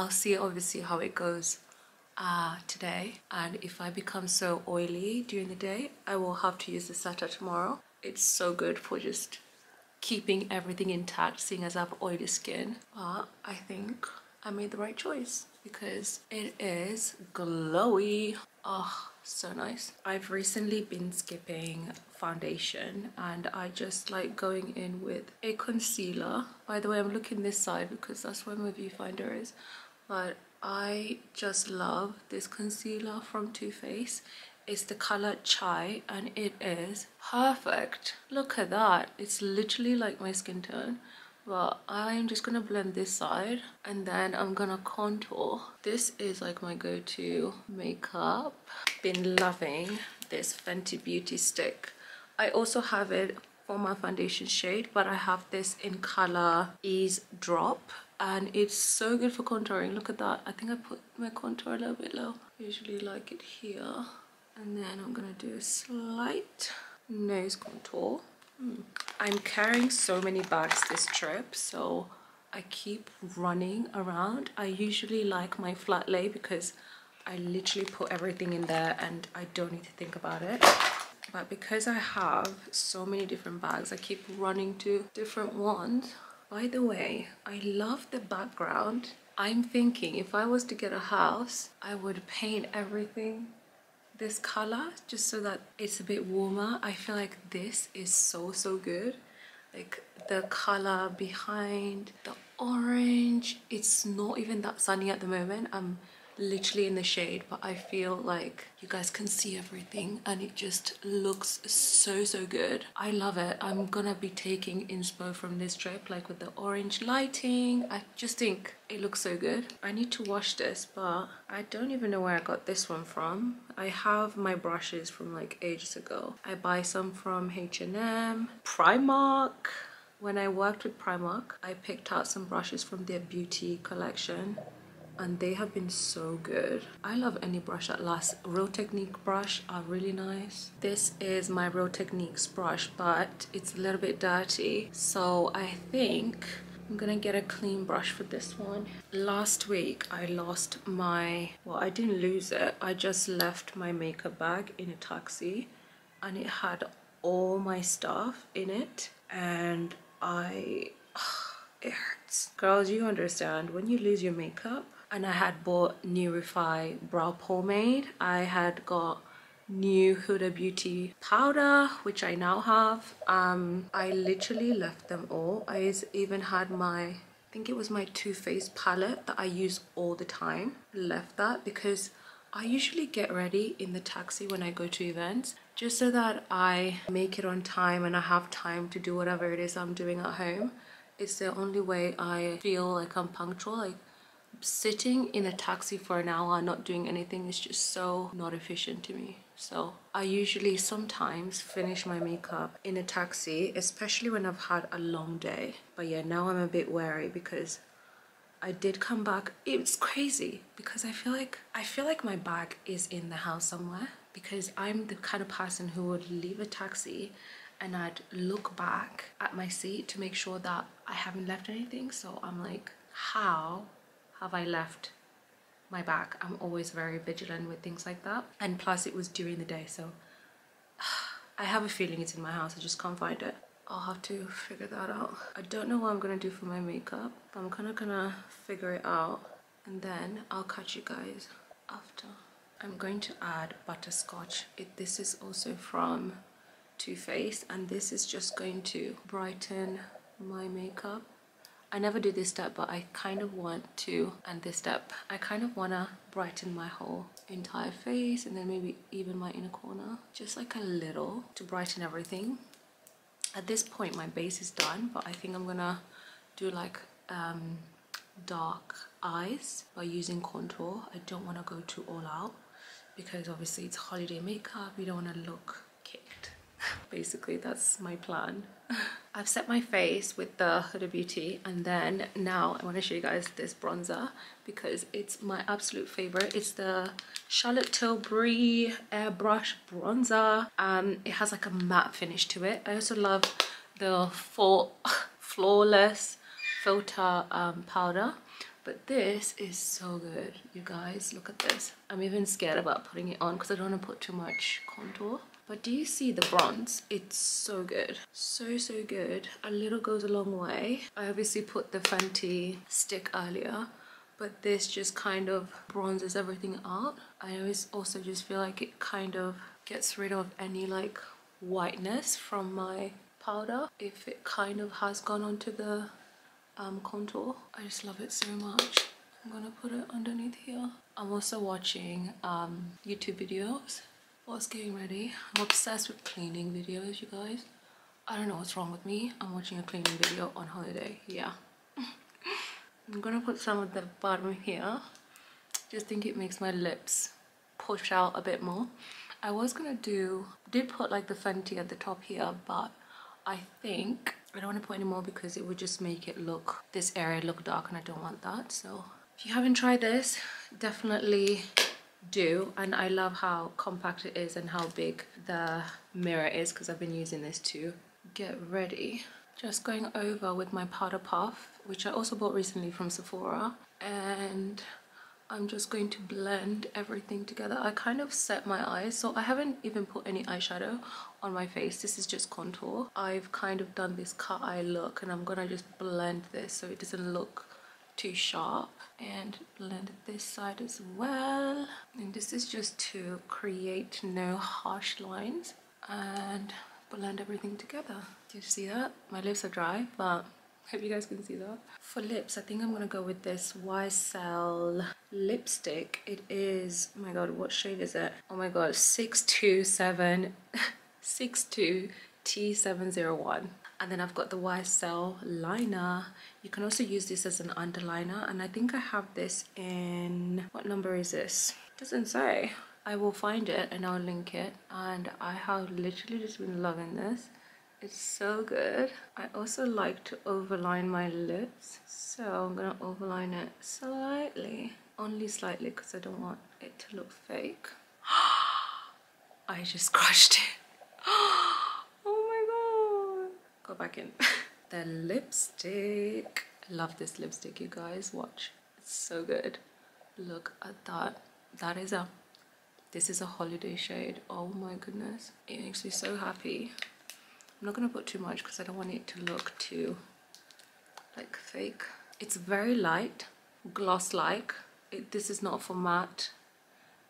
I'll see obviously how it goes today, and if I become so oily during the day, I will have to use the setter tomorrow. It's so good for just keeping everything intact, seeing as I have oily skin. But I think I made the right choice because it is glowy. Oh, so nice. I've recently been skipping foundation and I just like going in with a concealer. By the way, I'm looking this side because that's where my viewfinder is, but I just love this concealer from Too Faced. It's the color Chai and it is perfect. Look at that. It's literally like my skin tone. But I'm just gonna blend this side and then I'm gonna contour. This is like my go-to makeup. Been loving this Fenty Beauty stick. I also have it for my foundation shade, but I have this in color Ease Drop and it's so good for contouring. Look at that. I think I put my contour a little bit low. Usually like it here. And then I'm gonna do a slight nose contour. I'm carrying so many bags this trip, so I keep running around. I usually like my flat lay because I literally put everything in there and I don't need to think about it. But because I have so many different bags, I keep running to different ones. By the way, I love the background. I'm thinking if I was to get a house, I would paint everything this color just so that it's a bit warmer. I feel like this is so good. Like the color behind the orange, it's not even that sunny at the moment. I'm literally in the shade, but I feel like you guys can see everything and it just looks so good. I love it. I'm gonna be taking inspo from this trip, like with the orange lighting. I just think it looks so good. I need to wash this, but I don't even know where I got this one from. I have my brushes from like ages ago. I buy some from H&M, Primark. When I worked with Primark, I picked out some brushes from their beauty collection and they have been so good. I love any brush that lasts. Real Technique brush are really nice. This is my Real Techniques brush, but it's a little bit dirty, so I think I'm gonna get a clean brush for this one. Last week I lost my, well, I didn't lose it, I just left my makeup bag in a taxi and it had all my stuff in it and it hurts. Girls, you understand, when you lose your makeup. And I had bought Nurify brow pomade. I had got new Huda Beauty powder, which I now have. I literally left them all. I even had my, I think it was my Too Faced palette that I use all the time. Left that because I usually get ready in the taxi when I go to events, just so that I make it on time and I have time to do whatever it is I'm doing at home. It's the only way I feel like I'm punctual. Like, sitting in a taxi for an hour not doing anything is just so not efficient to me. So I usually sometimes finish my makeup in a taxi, especially when I've had a long day. But yeah, now I'm a bit wary because I did come back. It's crazy because I feel like my bag is in the house somewhere, because I'm the kind of person who would leave a taxi and I'd look back at my seat to make sure that I haven't left anything. So I'm like, how have I left my bag? I'm always very vigilant with things like that. And plus it was during the day, so I have a feeling it's in my house. I just can't find it. I'll have to figure that out. I don't know what I'm gonna do for my makeup, but I'm kind of gonna figure it out and then I'll catch you guys after. I'm going to add butterscotch. This is also from Too Faced and this is just going to brighten my makeup. I never do this step, but I kind of want to, and this step, I kind of want to brighten my whole entire face and then maybe even my inner corner, just like a little to brighten everything. At this point my base is done, but I think I'm gonna do like dark eyes by using contour. I don't want to go too all out because obviously it's holiday makeup, you don't want to look kicked. Basically that's my plan. I've set my face with the Huda Beauty and then now I want to show you guys this bronzer because it's my absolute favorite. It's the Charlotte Tilbury airbrush bronzer. It has like a matte finish to it. I also love the Flawless filter powder. But this is so good, you guys. Look at this. I'm even scared about putting it on because I don't want to put too much contour. But do you see the bronze? It's so good. So, so good. A little goes a long way. I obviously put the Fenty stick earlier, but this just kind of bronzes everything out. I always also just feel like it kind of gets rid of any like whiteness from my powder if it kind of has gone onto the contour. I just love it so much. I'm gonna put it underneath here. I'm also watching YouTube videos whilst getting ready. I'm obsessed with cleaning videos, you guys. I don't know what's wrong with me. I'm watching a cleaning video on holiday. Yeah. I'm gonna put some at the bottom here. Just think it makes my lips push out a bit more. I was gonna did put like the Fenty at the top here, but I think I don't want to put any more because it would just make it look, this area look dark, and I don't want that. So if you haven't tried this, definitely do. And I love how compact it is and how big the mirror is because I've been using this to get ready. Just going over with my powder puff, which I also bought recently from Sephora, and I'm just going to blend everything together. I kind of set my eyes, so I haven't even put any eyeshadow on my face. This is just contour. I've kind of done this cut eye look, and I'm gonna just blend this so it doesn't look too sharp, and blend this side as well. And this is just to create no harsh lines and blend everything together. Do you see that? My lips are dry, but hope you guys can see that. For lips, I think I'm gonna go with this YSL lipstick. It is, oh my god, what shade is it? Oh my god, 62T701. And then I've got the YSL liner. You can also use this as an underliner, and I think I have this in, what number is this? It doesn't say. I will find it and I'll link it. And I have literally just been loving this. It's so good. I also like to overline my lips, so I'm gonna overline it slightly, only slightly, because I don't want it to look fake. I just crushed it. Oh my god. Go back in. The lipstick. I love this lipstick, you guys. Watch. It's so good. Look at that. This is a holiday shade. Oh my goodness. It makes me so happy. I'm not going to put too much because I don't want it to look too like fake. It's very light, gloss-like. This is not for matte,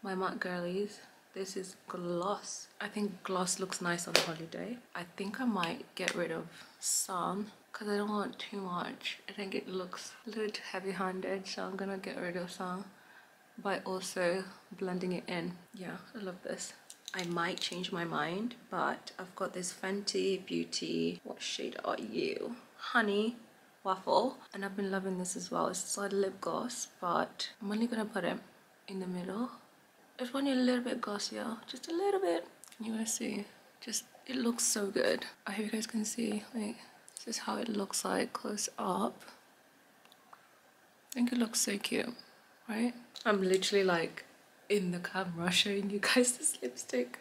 my matte girlies. This is gloss. I think gloss looks nice on holiday. I think I might get rid of some because I don't want too much. I think it looks a little too heavy-handed, so I'm going to get rid of some by also blending it in. Yeah, I love this. I might change my mind, but I've got this Fenty Beauty, what shade are you? Honey Waffle, and I've been loving this as well. It's like a lip gloss, but I'm only gonna put it in the middle. I just want it a little bit glossier, just a little bit. You wanna see? Just, it looks so good. I hope you guys can see. Wait, this is how it looks like close up. I think it looks so cute, right? I'm literally like in the camera showing you guys this lipstick,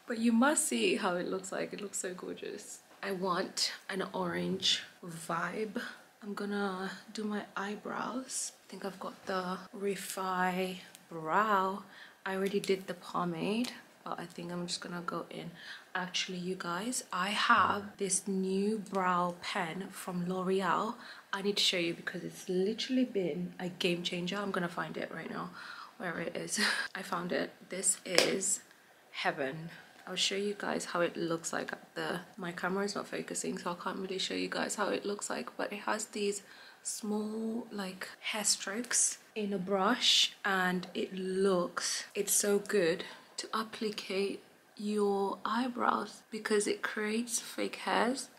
but you must see how it looks like. It looks so gorgeous. I want an orange vibe. I'm gonna do my eyebrows. I think I've got the Refi Brow. I already did the pomade, but I think I'm just gonna go in. Actually, you guys, I have this new brow pen from L'Oreal. I need to show you because it's literally been a game changer. I'm gonna find it right now, where it is. I found it. This is heaven. I'll show you guys how it looks like. My camera is not focusing, so I can't really show you guys how it looks like, but it has these small like hair strokes in a brush, and it's so good to applicate your eyebrows because it creates fake hairs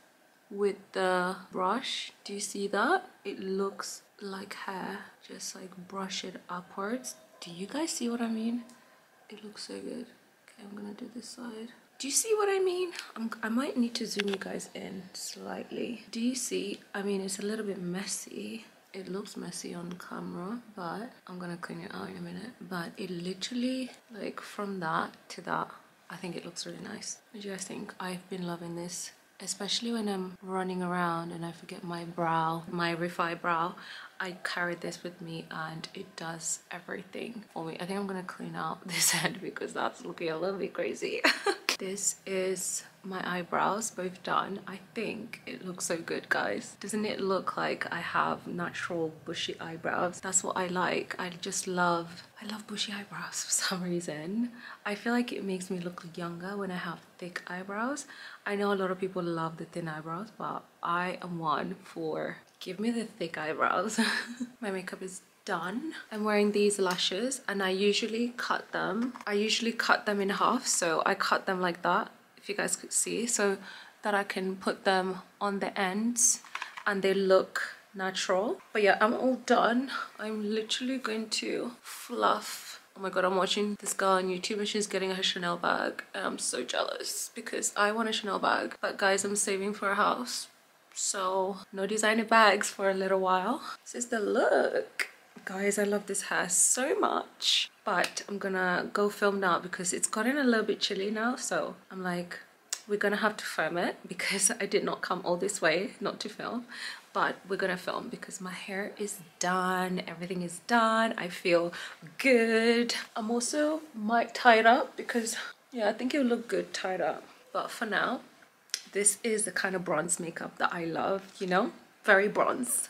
with the brush. Do you see that? It looks like hair. Just like brush it upwards. Do you guys see what I mean? It looks so good. Okay, I'm gonna do this side. Do you see what I mean? I might need to zoom you guys in slightly. Do you see? I mean, it's a little bit messy. It looks messy on camera, but I'm gonna clean it out in a minute. But it literally, like from that to that, I think it looks really nice. What do you guys think? I've been loving this especially when I'm running around and I forget my brow, my refi brow. I carry this with me and it does everything for me. I think I'm gonna clean out this end because that's looking a little bit crazy. This is my eyebrows both done. I think it looks so good, guys. Doesn't it look like I have natural bushy eyebrows? That's what I like. I love bushy eyebrows for some reason. I feel like it makes me look younger when I have thick eyebrows. I know a lot of people love the thin eyebrows, but I am one for give me the thick eyebrows. My makeup is done. I'm wearing these lashes and I usually cut them. I usually cut them in half, so I cut them like that, if you guys could see, so that I can put them on the ends and they look natural. But yeah, I'm all done. I'm literally going to fluff. Oh my god, I'm watching this girl on YouTube and she's getting her Chanel bag and I'm so jealous because I want a Chanel bag, but guys, I'm saving for a house, so no designer bags for a little while. This is the look. Guys, I love this hair so much, but I'm gonna go film now because it's gotten a little bit chilly now, so I'm like, we're gonna have to film it because I did not come all this way not to film, but we're gonna film because my hair is done, everything is done. I feel good. I'm also might tie it up because yeah, I think it will look good tied up, but for now this is the kind of bronze makeup that I love, you know, very bronze.